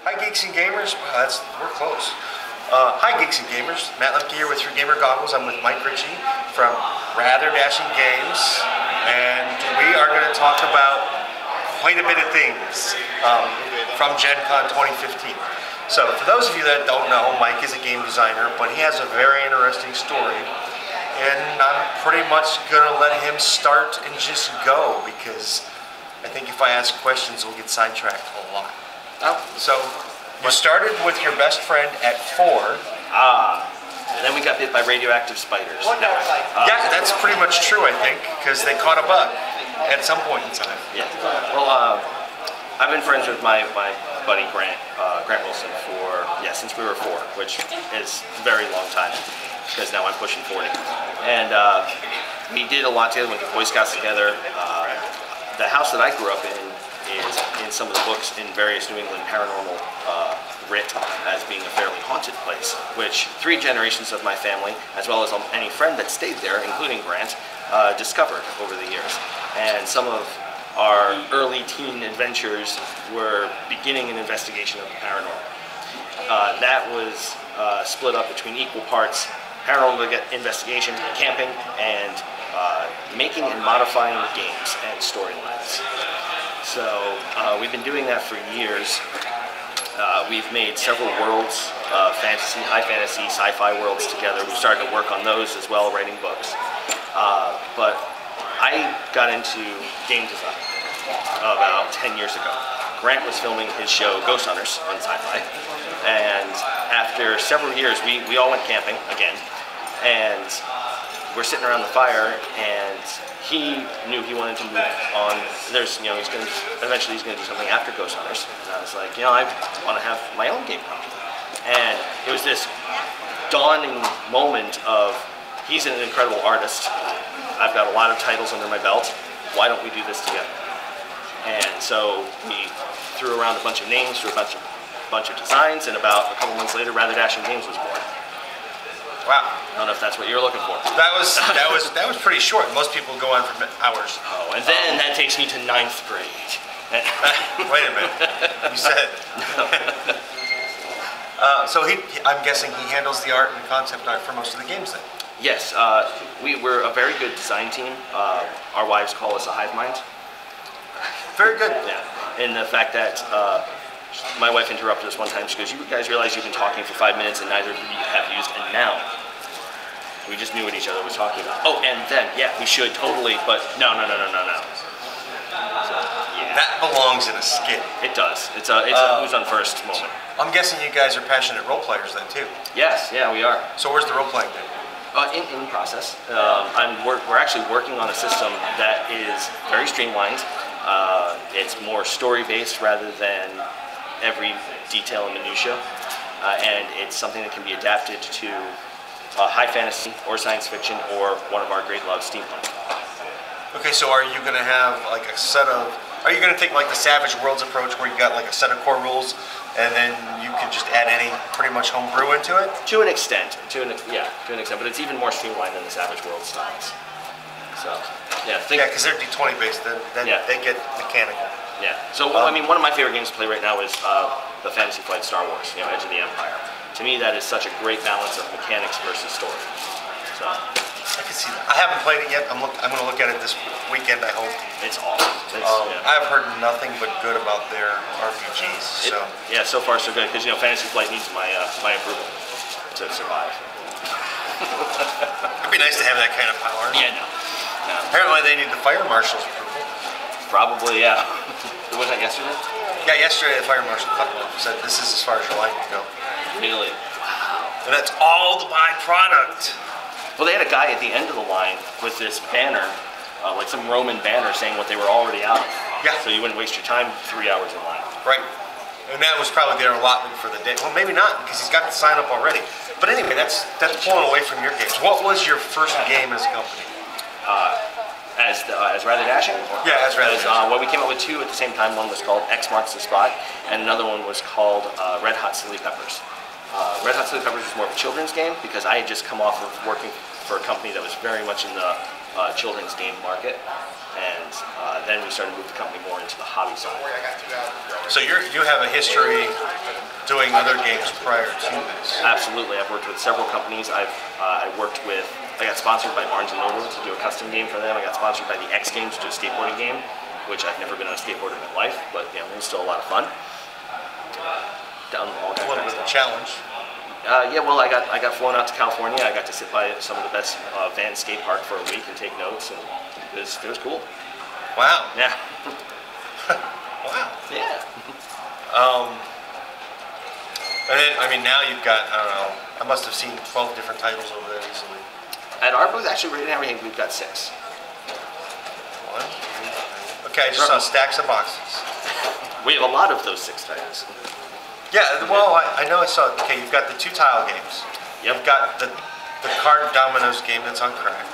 Hi Geeks and Gamers, we're close. Hi Geeks and Gamers, Matt Lemke here with your gamer goggles. I'm with Mike Ritchie from Rather Dashing Games, and we are going to talk about quite a bit of things from Gen Con 2015. So for those of you that don't know, Mike is a game designer, but he has a very interesting story, and I'm pretty much going to let him start and just go, because I think if I ask questions, we'll get sidetracked a lot. So you started with your best friend at 4. And then we got bit by radioactive spiders. Yeah, that's pretty much true, I think, because they caught a bug at some point in time. Yeah. Well, I've been friends with my buddy Grant Wilson since we were 4, which is a very long time, because now I'm pushing 40. And we did a lot together, went to Boy Scouts together. The house that I grew up in is in some of the books in various New England paranormal writ as being a fairly haunted place, which 3 generations of my family, as well as any friend that stayed there, including Grant, discovered over the years. And some of our early teen adventures were beginning an investigation of the paranormal. That was split up between equal parts paranormal investigation, camping, and making and modifying games and storylines. So we've been doing that for years. We've made several worlds, fantasy, high fantasy, sci-fi worlds together. We started to work on those as well, writing books. But I got into game design about 10 years ago. Grant was filming his show Ghost Hunters on Sci-Fi, and after several years, we all went camping again, and we're sitting around the fire, and he knew he wanted to move on. Eventually he's gonna do something after Ghost Hunters. And I was like, I want to have my own game company. And it was this dawning moment of, he's an incredible artist. I've got a lot of titles under my belt. Why don't we do this together? And so we threw around a bunch of names, threw a bunch of designs, and about a couple months later, Rather Dashing Games was born. Wow. I don't know if that's what you're looking for. That was pretty short. Most people go on for hours. Oh, and then that takes me to 9th grade. Wait a minute. You said. So I'm guessing he handles the art and concept art for most of the games then. Yes, we're a very good design team. Our wives call us a hive mind. Very good. Yeah, and the fact that my wife interrupted us one time. She goes, "You guys realize you've been talking for 5 minutes and neither of you have used a noun." We just knew what each other was talking about. Oh, and then, yeah, we should totally, but no. So, yeah. That belongs in a skit. It does. It's a who's on first moment. I'm guessing you guys are passionate role players then too. Yes, yeah, we are. So where's the role playing then? In process. We're actually working on a system that is very streamlined. It's more story-based rather than every detail and minutia, and it's something that can be adapted to high fantasy or science fiction or one of our great loves, steampunk. Okay, so are you going to have like a set of, are you going to take like the Savage Worlds approach where you got like a set of core rules and then you can just add any pretty much homebrew into it? To an extent, but it's even more streamlined than the Savage Worlds styles. So, yeah. Because they're D20 based, then they get mechanical. Yeah. So, I mean, one of my favorite games to play right now is the Fantasy Flight Star Wars, Edge of the Empire. To me, that is such a great balance of mechanics versus story. So, I can see that. I haven't played it yet. I'm going to look at it this weekend, I hope. It's awesome. I've heard nothing but good about their RPGs. So far so good, because Fantasy Flight needs my approval to survive. It'd be nice to have that kind of power. Yeah, no. Apparently they need the Fire Marshal's approval. Probably, yeah. Was that yesterday? Yeah, yesterday the Fire Marshal said this is as far as your line can go. Really? Wow. And that's all the byproduct. Well, they had a guy at the end of the line with this banner, like some Roman banner saying what they were already out of. Yeah. So you wouldn't waste your time 3 hours in line. Right. And that was probably their allotment for the day. Well, maybe not, because he's got the sign up already. But anyway, that's pulling away from your games. What was your first game as a company? As Rather Dashing? Yeah, as Rather Dashing. Well, we came up with 2 at the same time. One was called X Marks the Spot, and another one was called Red Hot Chili Peppers. Red Hot Chili Peppers was more of a children's game because I had just come off of working for a company that was very much in the children's game market, and then we started to move the company more into the hobby side. So you have a history doing other games prior to this. Absolutely, I've worked with several companies. I got sponsored by Barnes & Noble to do a custom game for them. I got sponsored by the X Games to do a skateboarding game, which I've never been on a skateboard in my life, but it was still a lot of fun. Down all It's a little bit of a challenge. Yeah, well, I got flown out to California. I got to sit by some of the best van skate park for a week and take notes, and it was cool. Wow. Yeah. Wow. Yeah. And then, I mean, now you've got, I don't know, I must have seen 12 different titles over there easily. At our booth, actually, right now we've got 6. One, two, okay, I just saw stacks of boxes. We have a lot of those 6 titles. Yeah, well, I know I saw, okay, you've got the 2 tile games. Yep. You've got the card dominoes game that's on crack.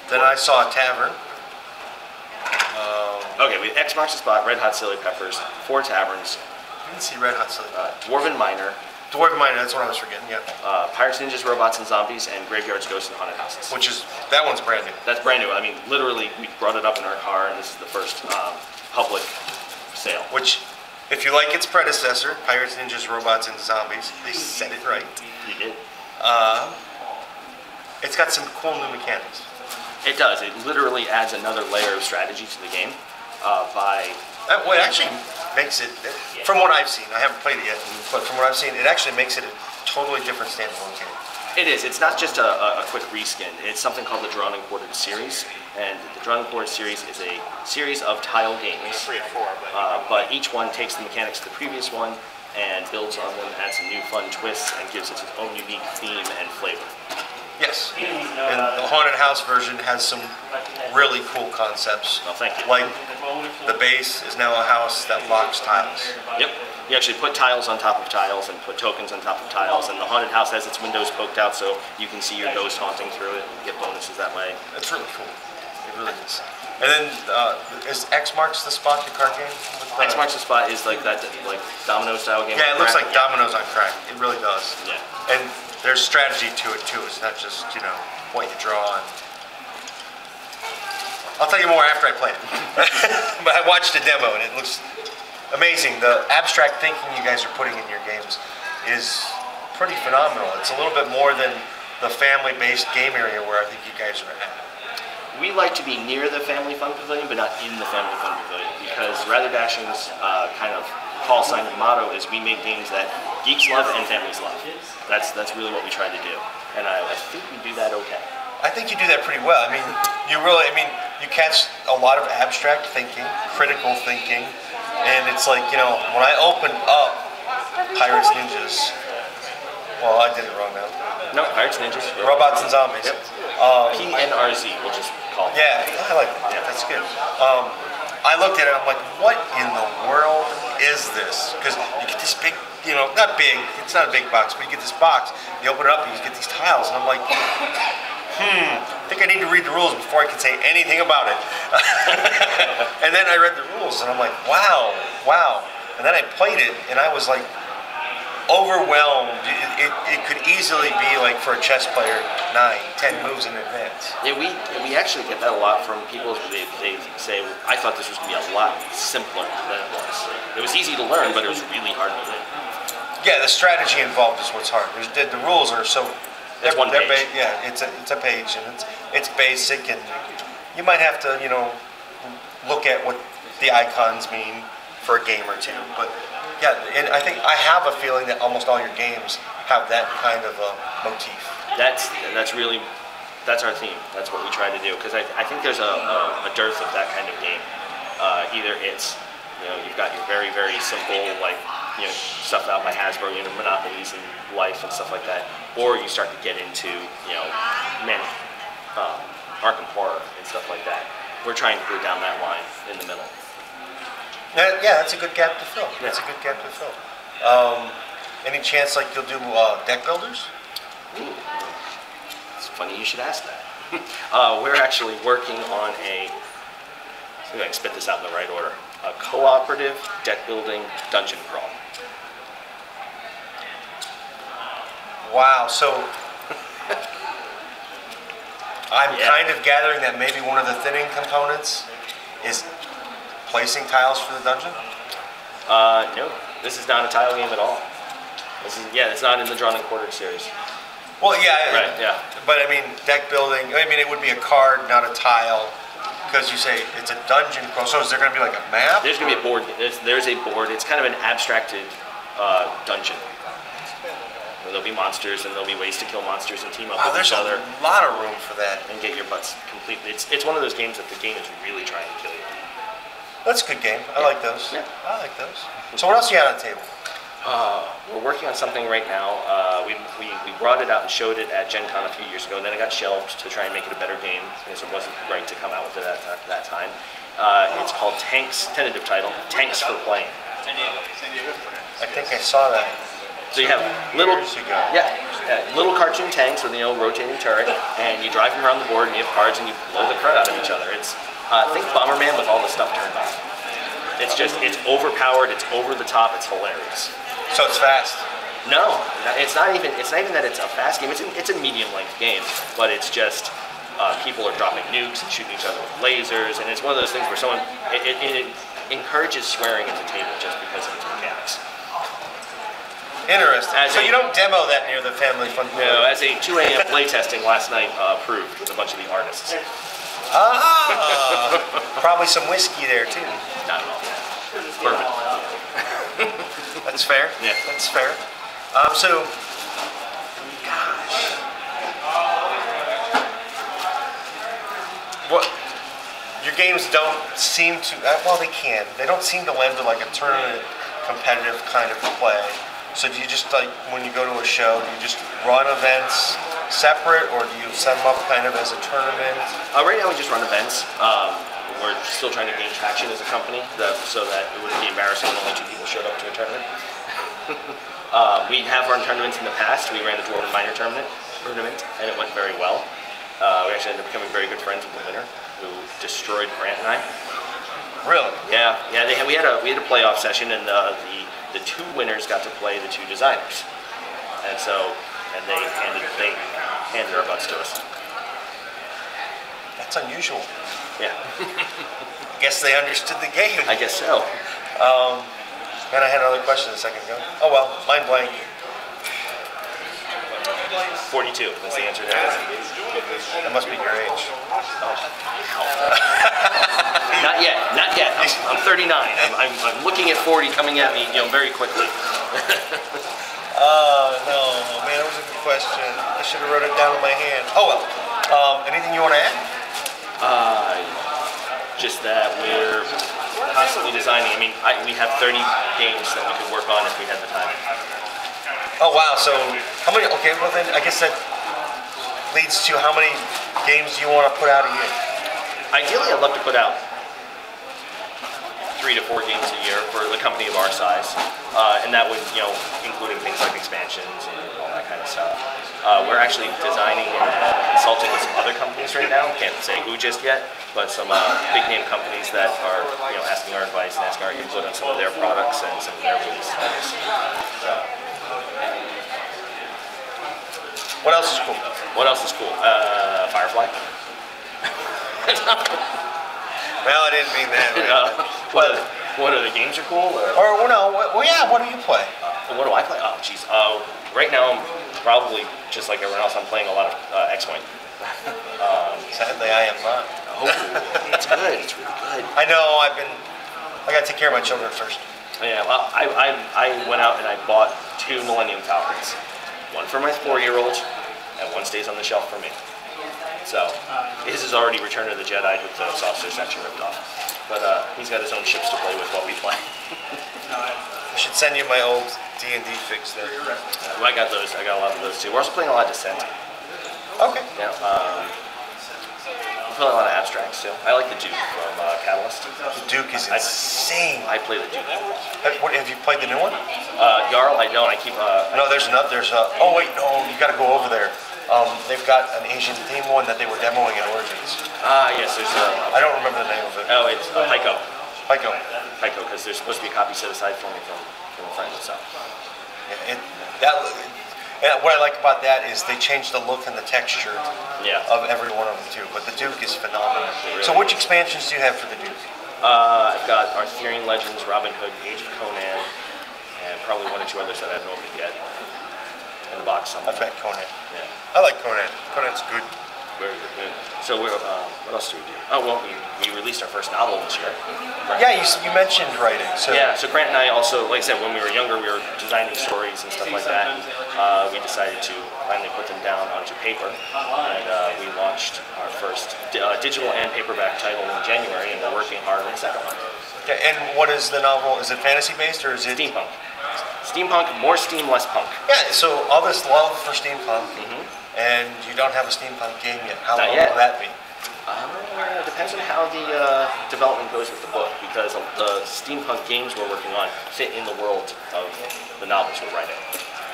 Then I saw a tavern. Okay, we have X Marks the Spot, Red Hot Chili Peppers, 4 taverns, I didn't see Red Hot Chili Peppers. Dwarven Miner, Dwarven Miner, that's what I was forgetting, yeah. Pirates, Ninjas, Robots, and Zombies, and Graveyards, Ghosts, and Haunted Houses. Which is, that one's brand new. That's brand new. I mean, literally, we brought it up in our car, and this is the first public sale. Which, if you like its predecessor, Pirates, Ninjas, Robots, and Zombies, they said it right. You did. It's got some cool new mechanics. It does. It literally adds another layer of strategy to the game What actually makes it, from what I've seen, I haven't played it yet, but from what I've seen, it actually makes it a totally different standalone game. It is. It's not just a quick reskin. It's something called the Drawn and Quartered series, and the Drawn and Quartered series is a series of tile games. But each one takes the mechanics of the previous one and builds on them, adds some new fun twists, and gives it its own unique theme and flavor. Yes, and the Haunted House version has some really cool concepts. Well, thank you. Like the base is now a house that locks tiles. Yep. You actually put tiles on top of tiles and put tokens on top of tiles, and the Haunted House has its windows poked out so you can see your ghost haunting through it and get bonuses that way. It's really cool. It really is. And then is X Marks the Spot the card game? X Marks the Spot is like that, like domino style game. Yeah, it looks like dominoes on crack. It really does. Yeah. And there's strategy to it too. It's not just, what you draw on. I'll tell you more after I play it. But I watched a demo and it looks amazing. The abstract thinking you guys are putting in your games is pretty phenomenal. It's a little bit more than the family-based game area where I think you guys are at. We like to be near the Family Fun Pavilion, but not in the Family Fun Pavilion, because Rather Dashing's kind of call sign and motto is we make games that geeks love and families love. That's really what we try to do, and I think we do that okay. I think you do that pretty well. I mean, you catch a lot of abstract thinking, critical thinking, and it's like, when I opened up Pirates, Ninjas, well, I did it wrong now. No, Pirates, Ninjas, Robots and Zombies. Yep. PNRZ, we'll just call it. Yeah, I like that. Yeah, that's good. I looked at it, I'm like, what in the world is this? Because you get this big, not big, it's not a big box, but you get this box, you open it up, and you get these tiles, and I'm like, I think I need to read the rules before I can say anything about it. And then I read the rules, and I'm like, wow. And then I played it, and I was like, overwhelmed. It could easily be like for a chess player 9-10 moves in advance. Yeah, we actually get that a lot from people. They say, I thought this was going to be a lot simpler than it was. It was easy to learn, but it was really hard to learn. Yeah, the strategy involved is what's hard. The rules are so. It's one page. Yeah, it's a page, and it's basic, and you might have to look at what the icons mean for a game or two, but. Yeah, and I think I have a feeling that almost all your games have that kind of motif. That's our theme. That's what we try to do, because I think there's a dearth of that kind of game. Either it's you've got your very very simple stuff out by Hasbro, monopolies and life and stuff like that, or you start to get into Arkham Horror and stuff like that. We're trying to go down that line in the middle. Yeah, that's a good gap to fill. That's a good gap to fill. Any chance you'll do deck builders? Ooh, it's funny you should ask that. We're actually working on I can spit this out in the right order. A cooperative deck building dungeon crawl. Wow. So I'm kind of gathering that maybe one of the thinning components is placing tiles for the dungeon? No. This is not a tile game at all. It's not in the Drawn and Quartered series. Well, yeah. Right, yeah. But I mean, deck building, I mean, it would be a card, not a tile, because you say it's a dungeon crawl. So is there going to be like a map? There's going to be a board. There's a board. It's kind of an abstracted dungeon. Where there'll be monsters, and there'll be ways to kill monsters and team up with each other. There's a lot of room for that. And get your butts completely. It's one of those games that the game is really trying to kill you. That's a good game. I like those. Yeah. I like those. So what else you got on the table? We're working on something right now. We brought it out and showed it at Gen Con a few years ago, and then it got shelved to try and make it a better game because it wasn't right to come out with it at that time. It's called Tanks, tentative title, Tanks for Playing. I think I saw that. So you have little cartoon tanks with rotating turret, and you drive them around the board, and you have cards, and you blow the crud out of each other. It's think Bomberman with all the stuff turned on. It's overpowered, it's over the top, it's hilarious. So it's fast? No, it's not even that it's a fast game. It's a medium-length game, but it's just people are dropping nukes and shooting each other with lasers, and it's one of those things where it encourages swearing at the table just because of its mechanics. Interesting. So you don't demo that near the family fun? No, as a 2 a.m. playtesting last night proved with a bunch of the artists. Probably some whiskey there too. Not at all. Bourbon. That's fair. Yeah. That's fair. So, gosh. What? Your games don't seem to, well, they can. They don't seem to lend to like a tournament competitive kind of play. So do you just when you go to a show, do you just run events separate, or do you set them up kind of as a tournament? Right now we just run events. We're still trying to gain traction as a company so that it wouldn't be embarrassing when only 2 people showed up to a tournament. We have run tournaments in the past. We ran the Dwarven Minor tournament, and it went very well. We actually ended up becoming very good friends with the winner, who destroyed Grant and I. Really? Yeah. We had a playoff session, and the 2 winners got to play the 2 designers, and they handed our butts to us. That's unusual. Yeah. I guess they understood the game. I guess so. Man, I had another question a second ago. Oh well, mind blank. 42 was the answer to that. That must be your age. Oh. Not yet. I'm 39. I'm looking at 40 coming at me, very quickly. No, man, that was a good question. I should have wrote it down in my hand. Oh well. Anything you want to add? Just that we're constantly designing. I mean, we have 30 games that we could work on if we had the time. Oh wow, so how many, okay, well then I guess that leads to how many games do you want to put out a year? Ideally, I'd love to put out 3 to 4 games a year for the company of our size, and that would, including things like expansions and all that kind of stuff. We're actually designing and consulting with some other companies right now. Can't say who just yet, but some big name companies that are, asking our advice and asking our input on some of their products and some of their release titles. What else is cool? What else is cool? Firefly. Well, I didn't mean that. What are the games are cool? Or no, well, yeah, what do you play? What do I play? Oh, jeez. Right now, I'm probably, just like everyone else, I'm playing a lot of X-Wing. Sadly, I am not. Oh, it's good. It's really good. I know, I got to take care of my children first. Yeah, well, I went out and I bought 2 Millennium Falcons. One for my 4-year-old, and one stays on the shelf for me. So, his is already Return of the Jedi with the saucer section ripped off. But he's got his own ships to play with while we play. I should send you my old D&D fix there. I got those. I got a lot of those too. We're also playing a lot of Descent. Okay. Yeah. I'm playing a lot of abstracts too. I like the Duke from Catalyst. The Duke is insane. I play the Duke. Have you played the new one? Jarl, I don't. I keep. No, there's another. Oh wait, no, you got to go over there. They've got an Asian theme one that they were demoing at Origins. Yes, there's. I don't remember the name of it. Oh, it's Pyco. Pyco, because there's supposed to be a copy set aside for me from a friend. So. Yeah, And what I like about that is they changed the look and the texture Yeah. of every one of them too. But the Duke is phenomenal. Really So which expansions do you have for the Duke? I've got Arthurian Legends, Robin Hood, Age of Conan, and probably one or two others that I haven't opened yet. In the box somewhere. I've got Conan. Yeah. I like Conan. Conan's good. Very good. So what else do we do? Oh, well, we released our first novel this year. Yeah, you mentioned writing. So Yeah, so Grant and I also, like I said, when we were younger, we were designing stories and stuff like that. We decided to finally put them down onto paper, and we launched our first digital and paperback title in January, and we're working hard on the second one. Okay, and what is the novel? Is it fantasy based or is it Steampunk. Steampunk, more steam, less punk. Yeah, so all this love for steampunk, and you don't have a steampunk game yet. How Not long yet. will that be? It depends on how the development goes with the book, because the steampunk games we're working on fit in the world of the novels we're writing.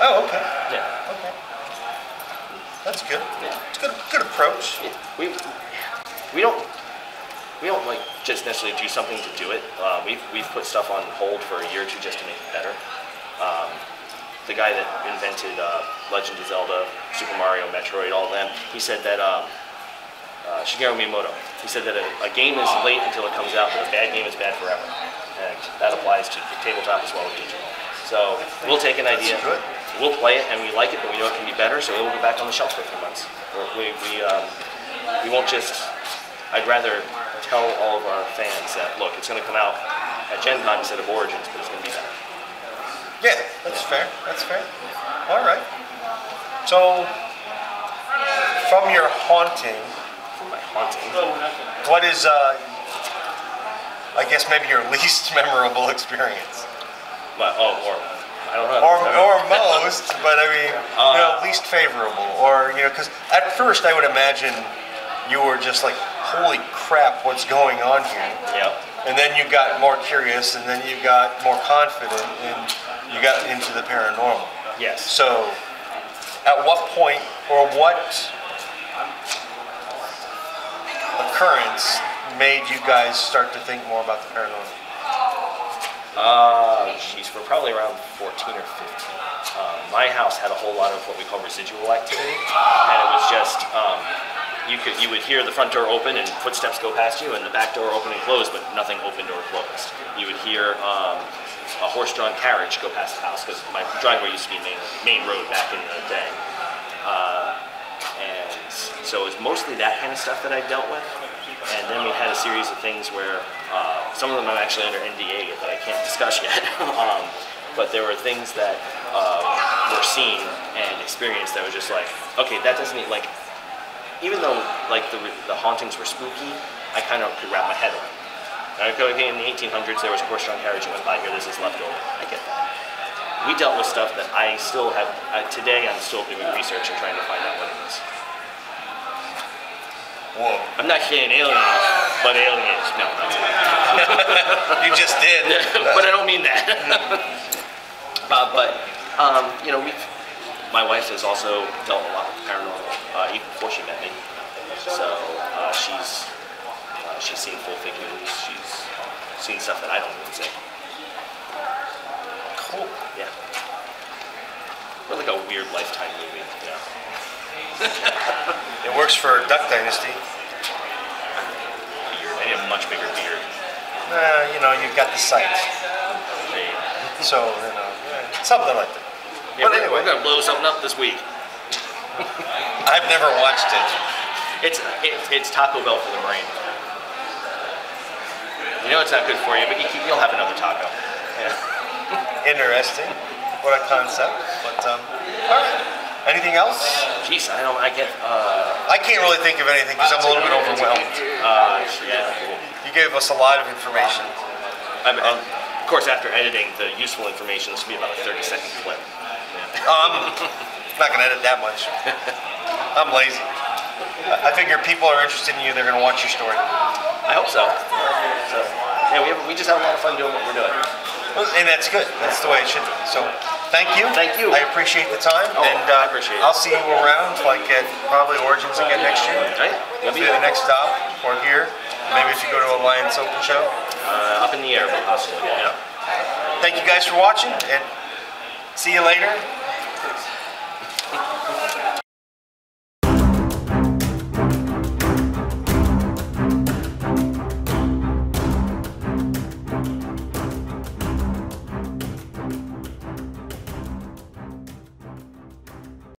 Oh, okay. Yeah. Okay. That's good. Yeah. It's a good approach. We don't like just necessarily do something to do it. We've put stuff on hold for a year or two just to make it better. The guy that invented Legend of Zelda, Super Mario, Metroid, all of them, he said that Shigeru Miyamoto. He said that a game is late until it comes out, but a bad game is bad forever, and that applies to tabletop as well as digital. So we'll take an idea, we'll play it, and we like it, but we know it can be better, so it will go back on the shelf for a few months. We won't just. I'd rather tell all of our fans that, look, it's going to come out at Gen Con instead of Origins, but it's going to be better. Yeah, that's fair. That's fair. All right. So, from your haunting, My haunting. what is, I guess maybe your least memorable experience? But, or I don't know. Or most, but I mean, least favorable. Or, because at first I would imagine you were just like, holy crap, what's going on here? Yeah. And then you got more curious, and then you got more confident, and you got into the paranormal. Yes. So, at what point, or what occurrence made you guys start to think more about the paranormal? We're probably around 14 or 15. My house had a whole lot of what we call residual activity, and it was just you would hear the front door open and footsteps go past you, and the back door open and close, but nothing opened or closed. You would hear a horse-drawn carriage go past the house, because my driveway used to be main road back in the day, and so it was mostly that kind of stuff that I dealt with. And then we had a series of things where some of them I'm actually under NDA that I can't discuss yet. But there were things that were seen and experienced that was just like, okay, that doesn't like. Even though like the hauntings were spooky, I kind of could wrap my head around. Okay, in the 1800s there was a horse-drawn carriage that went by here. This is left over. I get that. We dealt with stuff that I still have today. I'm still doing research and trying to find out what it is. Whoa. I'm not saying aliens, but aliens. No, that's not. You just did. But I don't mean that. My wife has also dealt a lot with paranormal even before she met me. So she's seen full figures. She's seen stuff that I don't even see. Cool. Yeah. We're like a weird Lifetime movie. Yeah. It works for Duck Dynasty. Beard. I need a much bigger beard. You've got the sight. So, something like that. Yeah, But anyway, we're gonna blow something up this week. I've never watched it. It's Taco Bell for the brain. You know it's not good for you, but you'll have another taco. Yeah. Interesting. What a concept. But all right. Anything else? Jeez, I can't really think of anything because I'm a little bit overwhelmed. Yeah. Cool. You gave us a lot of information. Of course, after editing the useful information, this will be about a 30-second clip. I'm not going to edit that much. I'm lazy. I figure people are interested in you. They're going to watch your story. I hope so. So, yeah, we just have a lot of fun doing what we're doing. And that's good. That's the way it should be. So, thank you. Thank you. I appreciate the time. And I appreciate it. I'll see you around, like at probably Origins again next year. Right? It'll be the next stop, or here. Maybe if you go to Alliance Open Show. Up in the air, but possibly. Yeah. Thank you guys for watching, and see you later.